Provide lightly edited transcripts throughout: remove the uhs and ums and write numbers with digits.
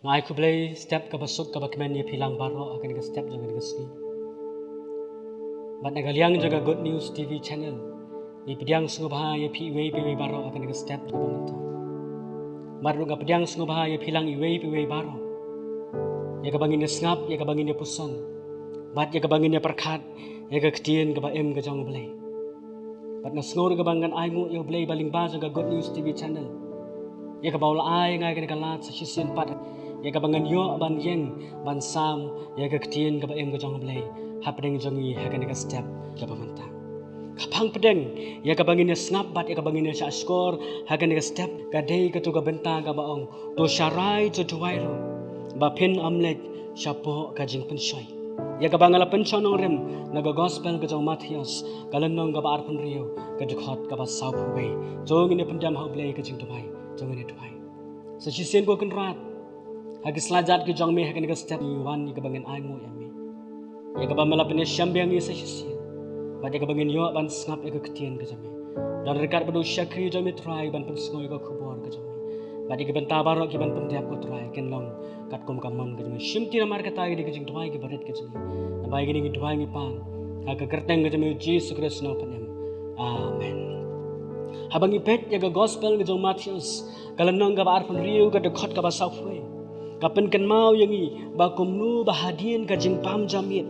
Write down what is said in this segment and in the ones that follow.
Ngai ku play step ka basuk ka bakmen ye pilang baro akan ka step jangan ka sini. Bat nagaliang jaga Good News TV channel. Ni pidiang sungubha ye pi iwe baro akan ka step ka bamanta. Maru ka pidiang sungubha ye pilang iwe baro. Ye ka bangin ye ngap ye ka bangin ye pusan. Bat ye ka bangin ye perkat ye ka ketien ka ba em ka jang play. Bat na sngur ka bangan ai ngu ye play baling ba jaga Good News TV channel. Ye ka baula ai ngai ka lat sa sisen pat. Ye ka bangan yo ban yeng ban sam ye ka ketien ka ba em ka jang play. Hapdeng jongi ha ka step ka bamanta. Kapang pedeng ye ka bangin ye ngap bat ye ka bangin ye skor ha ka step ka dei ka tu ka benta ka baong to sharai to tuwairo ba pin amlet shapo ka jing pensoi. Ya ka bangala pensionong rem naga gospel ka jong Matthias kalanong ka ba arpon rio ka dukhot ka ba sau phuwei jong ini pendam hau blai ka jing tuwai jong ini tuwai sa sisen ko kan rat ha ki slajat ki jong me ha ka step wan ni ka bangen ai mo yami ya ka ba mala pen syambiang ni sa sisen ba ya ka bangen yo ban ngap ya ka ketien ka jame dan rekat bedu syakri jong mi try ban pen sngoi ka khubor ka jame ba di ka benta baro ki ban pen tiap ko try ken long kat kom kamon ka jame shimti na mar ka tai di ka jing tuwai ki baret ka jame baik ini doa ini pan, agak kerteng ke jemaat Yesus Kristus nama penem, Amen. Habang ipet jaga gospel ke jong Matthias, kalau nong ka baar pun riu ka dekat ka basafwe, kapan kan mau yangi bakumnu bahadien ka jing pam jamit,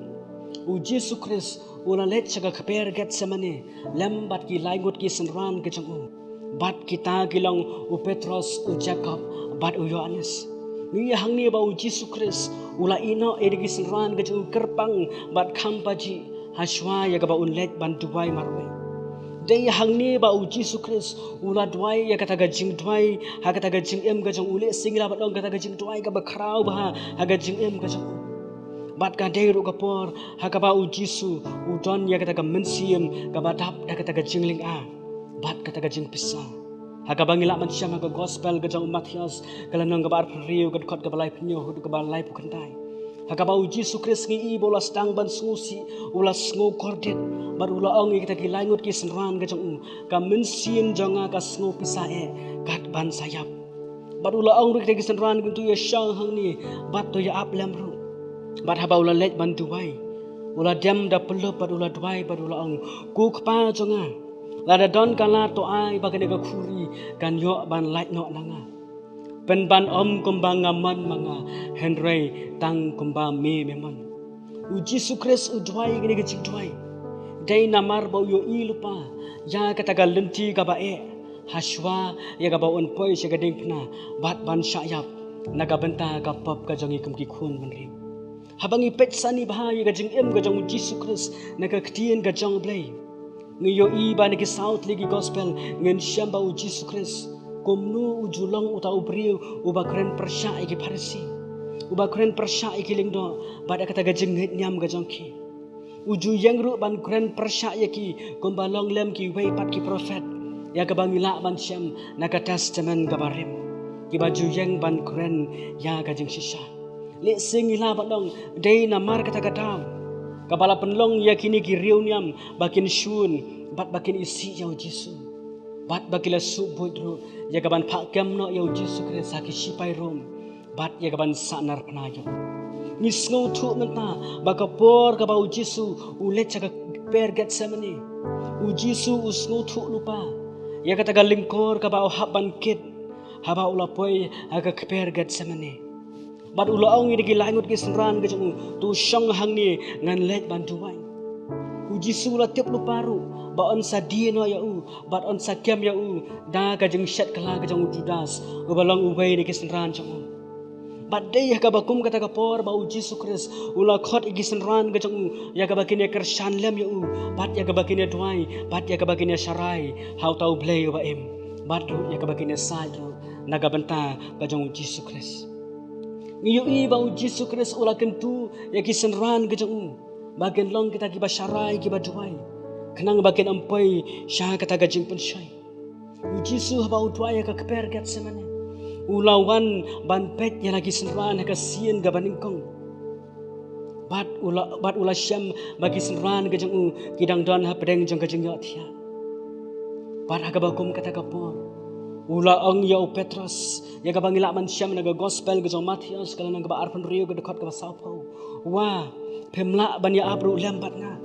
Yesus Kristus ula let jaga keper get semane, lembat ki laigut ki senran ke jong bat kita kilang Petros Jacob bat Yohanes. Ni hang ni ba Yesus Kristus ula ino edigi senran ke jung kerpang bat kampaji haswa ya ka ba unlet ban duwai marwe dei hang ni ba Yesus Kristus ula duwai ya kata ga jing duwai ha kata ga jing em ga jung ule singla ba dong kata ga jing duwai ka ba khrau ba ha ga jing em ga jung bat ka dei ru ka por ha ka ba Yesus udon ya kata ga mensiem ka ba dap ya kata ga jing ling a bat kata ga jing pisa Hakabang ilak manusia maga gospel gajang Matthias kalau nong kabar periu gadkot kabalai penyo hudu kabalai pukantai. Hakabau Yesus Kristus ngi bola sedang ban susi ulas ngo kordet baru ula ong kita kilangut ki senran gajang kamen siem jonga ka ngo pisae kat ban sayap. Baru ula ong kita ki senran guntu ya syang hang ni bat to ya ap lemru. Bat habau ula let ban duwai. Ula dem da pelup baru ula duwai baru ula ong ku kpa jonga. Lada don kala to ai bagai nega khuri kan yo ban light no nanga pen ban om kumbang ngaman manga Henry tang kumba me memon Yesus Kristus udwai gini gecik dwai dai namar bau yo i lupa ya kata lenti ka ba haswa ya ka ba on poi se gading pna bat ban syayap naga benta ka pop ka jongi kum ki khun manrim habangi pet sani bah ya gajing em gajong Yesus Kristus naga ktien gajong blai Ngayo iba ni south lagi gospel ngen syamba Yesus Kristus komnu ujulong uta ubriu uba kren persya iki parisi uba kren persya iki lingdo bada kata gajeng nyam gajongki uju yangru ban kren persya iki kombalong lem ki wei pat ki prophet ya kabangila ban syam naga testament gabarim ki baju yang ban kren ya gajeng sisa le singila badong dei namar kata gadam Kapala penlong yakini kiriuniam bakin syun bat bakin isi yau Yesus bat bakila subut ru ya kaban pakam no yau Yesus Kristus haki sipai rom bat ya kaban sanar penayo nisngo tu menta bakapor ka bau Yesus ulet caka per Getsemani Yesus usngo tu lupa ya kata galingkor ka bau haban kit haba ulapoi aga per Getsemani Bat ula ong ini langut ki senran ke jeng tu syong hang ni ngan let bantuai. Uji sula tiap lu paru ba on sadino ya bat on sakiam ya da ka jeng syat kala ke jeng Judas ubalong ubay ni ki senran jeng Bat dei ka bakum kata ka por ba uji sukres ula khot ki senran ke jeng ya ka bakin ya kersan lem ya bat ya ka bakin ya duai bat ya ka bakin ya syarai hau tau blay ba em bat ya ka bakin ya sai naga benta ka jeng uji sukres Ngiyo iba Yesus Kristus ula kentu ya kisenran ke jeng bagian long kita kiba syarai kiba duai kenang bagian empai syah kata gajing pensyai Yesus ba duai ka keper Getsemani ulawan ban pet ya lagi senran ka sien ga baningkong bat ula syam bagi senran ke jeng kidang don ha pedeng jeng ka jeng ya thia bat ha ka bakum kata kapor Ula ang ya Petrus ya ka bangila man siya naga gospel ga jong Matius kala nang ba arpan rio ga dekat ka Sao Paulo. Wa pemla ban ya abru lembat nga.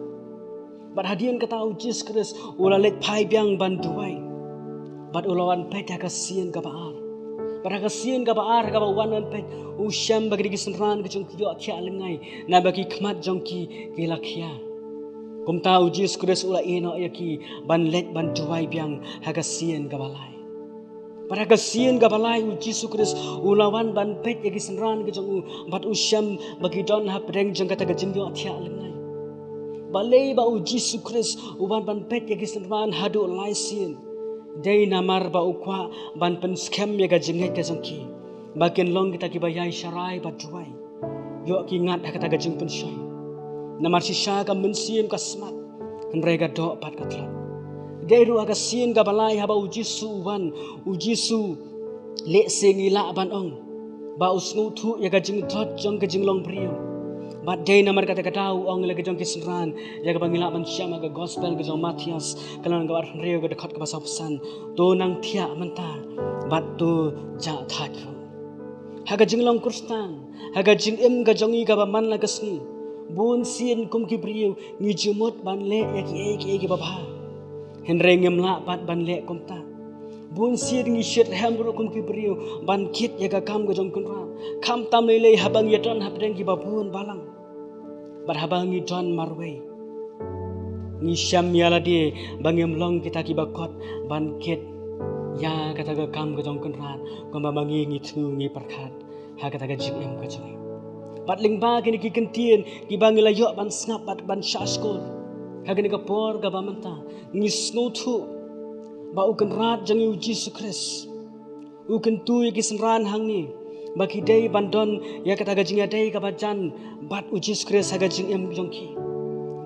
Bat hadian kata Jesus Christ ula let pai biang ban duai. Bat ulawan pet ya kasian ka baar. Bat kasian ka baar ka ba wanan pet usyam bagi gisenran ga jong kiyo atia lengai na bagi kmat jong ki kilakia. Kum tahu Jesus Christ ula ino ya ki ban let ban duai biang hagasian ka balai. Para kasian ka balai u Jesus Christ ulawan ban pet ya gisenran ga jong bat usyam bagi don ha pedeng jong kata ga jingyo atia lengai. Balai ba u Jesus Christ uban ban pet ya gisenran hadu laisin. Day namar ba ukwa ban pen scam ya ga jingai ka jong ki. Bagian long kita ki bayai syarai ba duai. Yo ki ngat ha kata ga jing pen syai. Namar sisha ka mensiem ka smat. Henrei ga do pat ka tlat. Dairu aga sien ga balai haba uji su wan uji su le sengi la ban ong ba usngu thu ya ga jing thot jong ga jing long priyo ba dai namar kata katau ong le ga jong kisran ya ga bangila man syama ga gospel ga jong Matius kalan ga war rio ga dekat ka basa pesan to nang thia manta ba to ja tha khu ha ga jing long kurstan ha ga jing em ga jong i ga ba man la ga sni bun sien kum ki priyo ngi jumot ban le ya ki ba ba Henry ngemla pat ban lek kom ta. Bun sir ngi shet hamru kum ki brio ban kit ya ka kam go jong kunra. Kam tam le habang ya don habdeng ki babun balang. Bar habang ngi don marway. Ngi syam yala di bangem long kita ki bakot ban kit ya kata ga kam go jong kunra. Kom ba mangi ngi thu ngi perkhat. Ha kata ga jing em go jong. Bat ling ba kini ki kentien ki bangila yo ban snap ban shaskol. Hagani ka por ka bamanta ngisno thu ba ukan rat jang yu Jesus Christ ukan tu ya kisran hangni baki dei bandon ya kata gajing dei ka bajan bat u Jesus Christ haga jing em jongki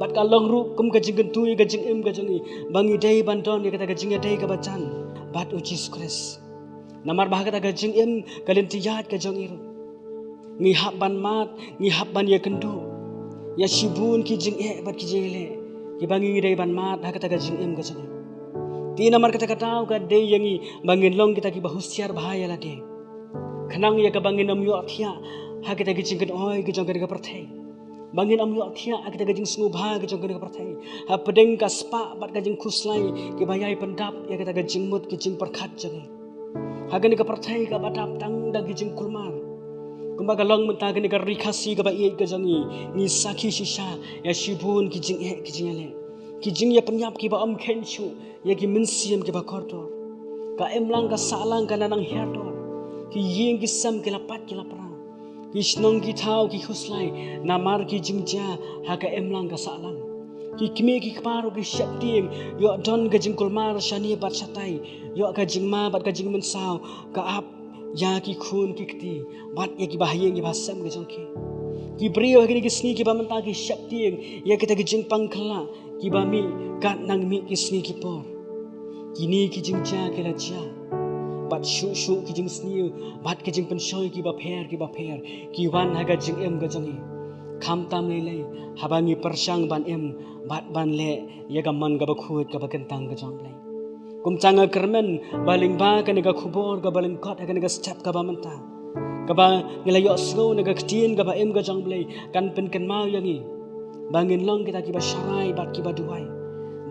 bat ka long ru kum gajing tu ya gajing em gajangi bangi dei bandon ya kata gajing dei ka bajan bat u Jesus Christ namar bah kata gajing em kalentiyat ka jong iru ngi hab ban mat ngi hab ban ya kendu ya shibun ki jing bat ki jele ki bangi dei ban mat ha kata ga jing em ga jang ti namar kata katau ga dei yangi bangin long kita ki bahusiar bahaya la de khanang ya ka bangin am yo athia ha kita gi jing oi gi jong ga perthai bangin am yo athia ha kita ga jing sngu bha gi jong ga perthai ha pedeng ka spa bat ga jing khuslai ki bayai pendap ya kita ga jing mut ki jing perkhat jang ha ga ni ka perthai ka badap tang da gi jing kulmar kumbaga long menta gani gar rikasi ga ba iet ga jangi ni sakhi shisha ya shibun ki jing ki jing le ki jing ya penyap ki ba om khenchu ya ki minsiam ki ba kortor ka emlang ka salang ka nanang hertor ki yeng ki sam ki lapat ki lapra ki snong ki thau ki khuslai namar ki jing ja ha ka emlang ka salang ki kimi ki kparo ki shapting yo don ga jing kulmar shani bat satai yo ka jing ma bat ka jing mensau ka ap ya ki khun ki kti bat ya ki bahayeng ki basam ki jongki ki brio ki sni ki bamanta ki shapting ya kita ki jing pangkhala ki bami kat nang mi ki sni ki por kini ki jing cha ki la cha bat shu ki jing sni bat ki jing pensoi ki ba pher ki wan haga jing em ga jongi kham tam le habangi persang ban em bat ban le ya ga man ga ba khut ga ba kentang ga jong le kum changa kermen baling ba ka nega khubor ka baling kot ka nega step ka ba manta ka ba ngelayo snow nega ktien ka ba em ga jong blai kan pen kan mau yangi bangin long kita ki ba sharai bat ki ba duai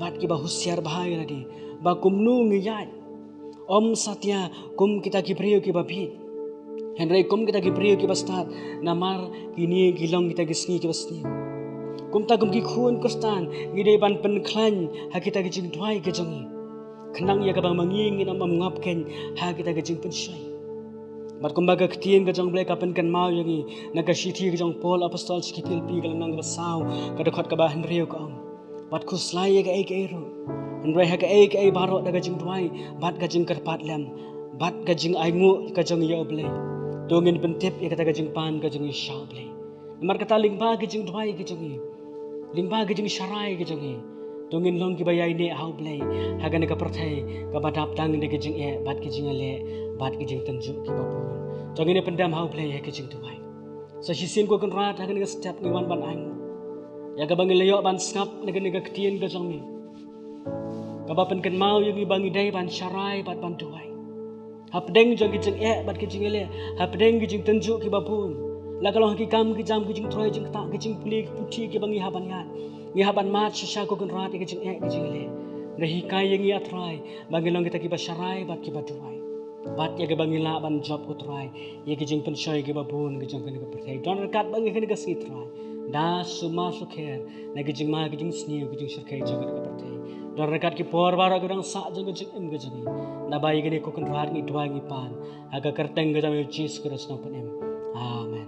bat ki ba husiar bahai lagi ba kumnu ngiyai om satya kum kita ki priyo ki ba bit henry kum kita ki priyo ki ba start namar kini gilong kita ki sni ki ba sni kum ta kum ki khun kustan ngidei ban pen klan ha kita ki jing duai ke jongi kenang ya kabang manging ina mamngapken ha kita gajing pensyai mat kumbaga ktien gajong blai kapen kan mau yangi naga shithi gajong Paul apostol skipil pi galang basau kadakhat ka bahan rio ka ang bat khuslai ga ek ero andrai ha ga ek ai baro daga jing duai bat gajing karpat lam bat gajing aingu gajong ya blai dongin pentip ya kata gajing pan gajing sha blai mar kata lingba gajing duai gajong lingba gajing sharai gajong Tungin long ki bayai ne hau blai hagan ka perthai ka badap tang ne kijing e bat kijing le bat kijing tanju ki babu tungin ne pendam hau blai he kijing tuai sa sisin ko kan rat hagan ka step ni wan ban ang ya ka bangi leyo ban snap ne ka ktien ka jong mi ka ba pen kan mau yang bangi dai ban sharai bat ban tuai Hapdeng jang kijing bat kijing ele. Hapdeng kijing tenjuk ki babun. La kalau ki kam ki jam kijing troy jing tak kijing puli puti ki bangi haban yat. Ngi haban mat sisa ko kun rat kijing kijing ele. Nahi kai yang ia try. Bagi long kita ki basyarai bat ki baduai. Bat ya ke bangi la ban job ko try. Ye kijing pensoi ki babun kijing kan ka pertai. Don rekat bangi kan ka si try. Da suma sukher. Na kijing ma kijing sniu kijing surkai jang ka pertai. Don rekat ki por bara gedang sa jang kijing em kijing. Na bai gini ko kun rat ngi dua ngi pan. Aga kerteng ga jam cheese keras na panem. Amen.